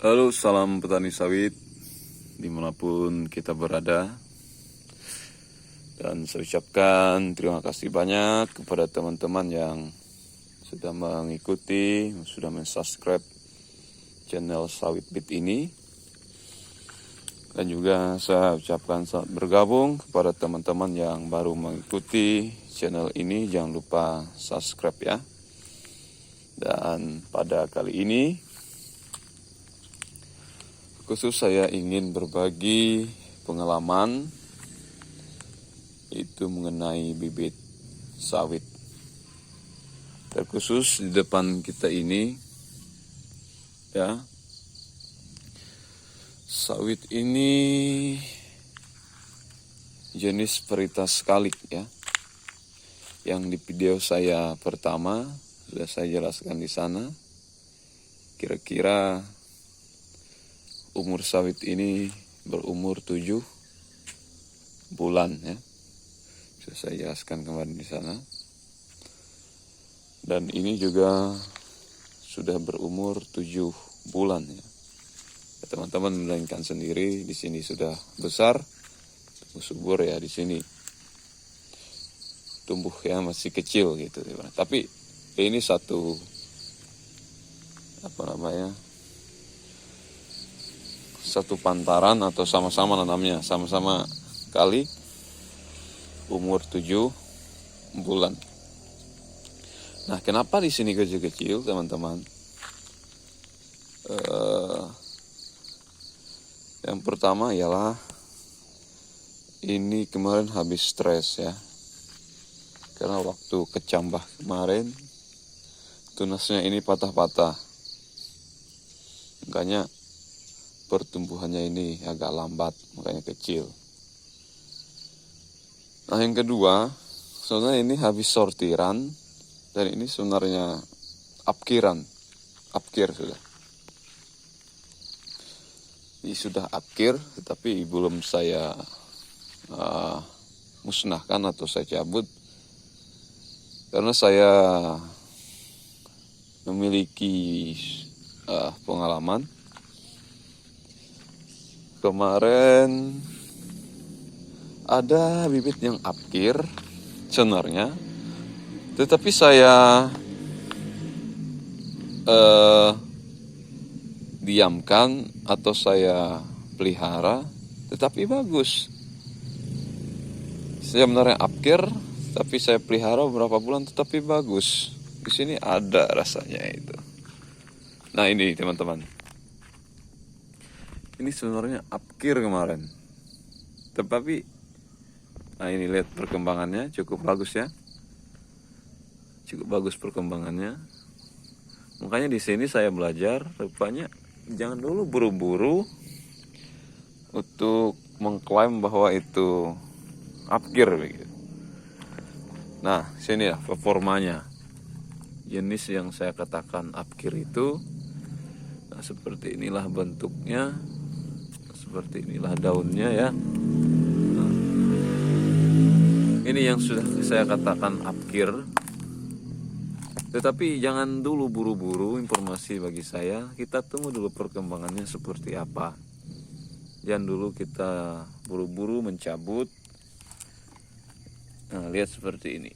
Halo, salam petani sawit dimanapun kita berada. Dan saya ucapkan terima kasih banyak kepada teman-teman yang sudah mengikuti, sudah mensubscribe channel Sawit Beat ini. Dan juga saya ucapkan selamat bergabung kepada teman-teman yang baru mengikuti channel ini. Jangan lupa subscribe ya. Dan pada kali ini khusus saya ingin berbagi pengalaman itu mengenai bibit sawit. Terkhusus di depan kita ini ya. Sawit ini jenis varietas kalik ya. Yang di video saya pertama sudah saya jelaskan di sana. Kira-kira umur sawit ini berumur 7 bulan ya. Sudah saya jelaskan kemarin di sana. Dan ini juga sudah berumur 7 bulan ya. Teman-teman mendengarkan sendiri, di sini sudah besar, subur ya di sini. Tumbuh ya masih kecil gitu. Tapi ini satu satu pantaran atau sama-sama nanamnya, sama-sama kali umur 7 bulan. Nah, kenapa di sini kecil-kecil, teman-teman? Yang pertama ialah ini kemarin habis stres ya. Karena waktu kecambah kemarin tunasnya ini patah-patah. Makanya pertumbuhannya ini agak lambat, makanya kecil. Nah, yang kedua, sebenarnya ini habis sortiran dan ini sebenarnya upkir sudah. Ini sudah upkir, tetapi belum saya musnahkan atau saya cabut karena saya memiliki pengalaman. Kemarin ada bibit yang upkir sebenarnya, tetapi saya diamkan atau saya pelihara, tetapi bagus. Saya sebenarnya upkir, tapi saya pelihara beberapa bulan, tetapi bagus. Di sini ada rasanya itu. Nah ini teman-teman. Ini sebenarnya upkir kemarin. Tetapi, nah ini lihat perkembangannya cukup bagus ya. Cukup bagus perkembangannya. Makanya di sini saya belajar, rupanya jangan dulu buru-buru untuk mengklaim bahwa itu upkir begitu. Nah, sini ya performanya. Jenis yang saya katakan upkir itu, nah, seperti inilah bentuknya, seperti inilah daunnya ya. Nah, ini yang sudah saya katakan upkir. Tetapi jangan dulu buru-buru informasi bagi saya. Kita tunggu dulu perkembangannya seperti apa. Jangan dulu kita buru-buru mencabut. Nah, lihat seperti ini.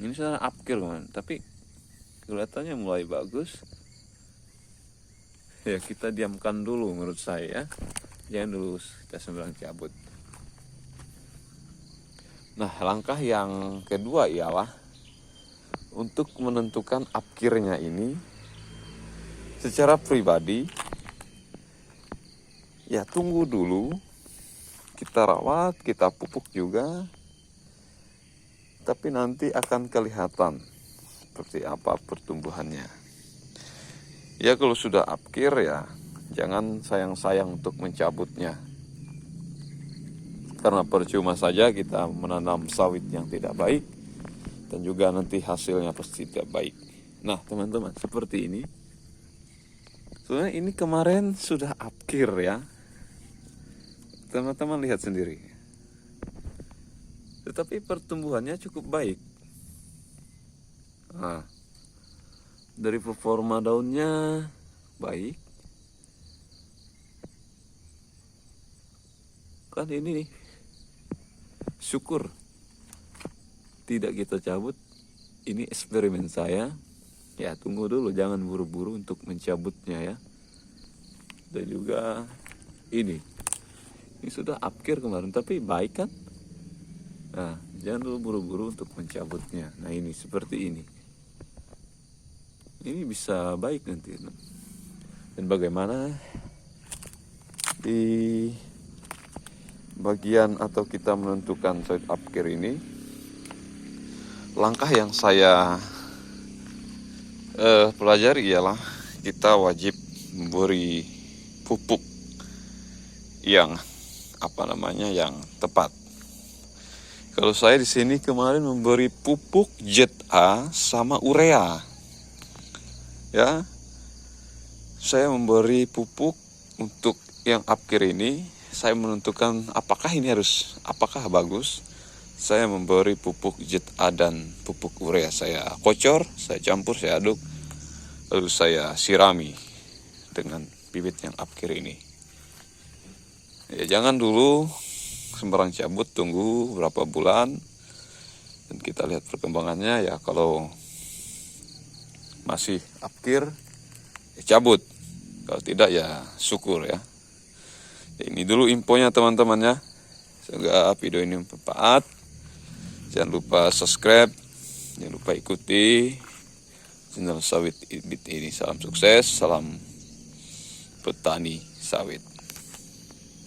Ini sudah upkir kan, tapi kelihatannya mulai bagus. Ya kita diamkan dulu menurut saya. Jangan dulu kita sembarang cabut. Nah, langkah yang kedua ialah untuk menentukan upkirnya ini secara pribadi. Ya tunggu dulu. Kita rawat, kita pupuk juga. Tapi nanti akan kelihatan seperti apa pertumbuhannya. Ya kalau sudah upkir ya jangan sayang-sayang untuk mencabutnya. Karena percuma saja kita menanam sawit yang tidak baik dan juga nanti hasilnya pasti tidak baik. Nah teman-teman, seperti ini. Sebenarnya ini kemarin sudah upkir ya. Teman-teman lihat sendiri. Tetapi pertumbuhannya cukup baik. Nah, dari performa daunnya baik, Kan ini nih, syukur tidak kita cabut. Ini eksperimen saya. Ya tunggu dulu, jangan buru-buru untuk mencabutnya ya. Dan juga ini sudah upkir kemarin, tapi baik kan? Nah, jangan dulu buru-buru untuk mencabutnya. Nah ini seperti ini. Ini bisa baik nanti. Dan bagaimana di bagian atau kita menentukan side upkir ini, langkah yang saya pelajari ialah kita wajib memberi pupuk yang yang tepat. Kalau saya di sini kemarin memberi pupuk ZA sama urea, ya, saya memberi pupuk untuk yang upkir ini. Saya menentukan apakah bagus. Saya memberi pupuk ZA dan pupuk urea. Saya kocor, saya campur, saya aduk, lalu saya sirami dengan bibit yang upkir ini. Ya, jangan dulu sembarang cabut, tunggu berapa bulan dan kita lihat perkembangannya. Ya kalau masih upkir, ya cabut. Kalau tidak ya syukur ya. Ini dulu infonya teman-teman ya. Semoga video ini bermanfaat. Jangan lupa subscribe, jangan lupa ikuti channel Sawit Bit ini. Salam sukses, salam petani sawit.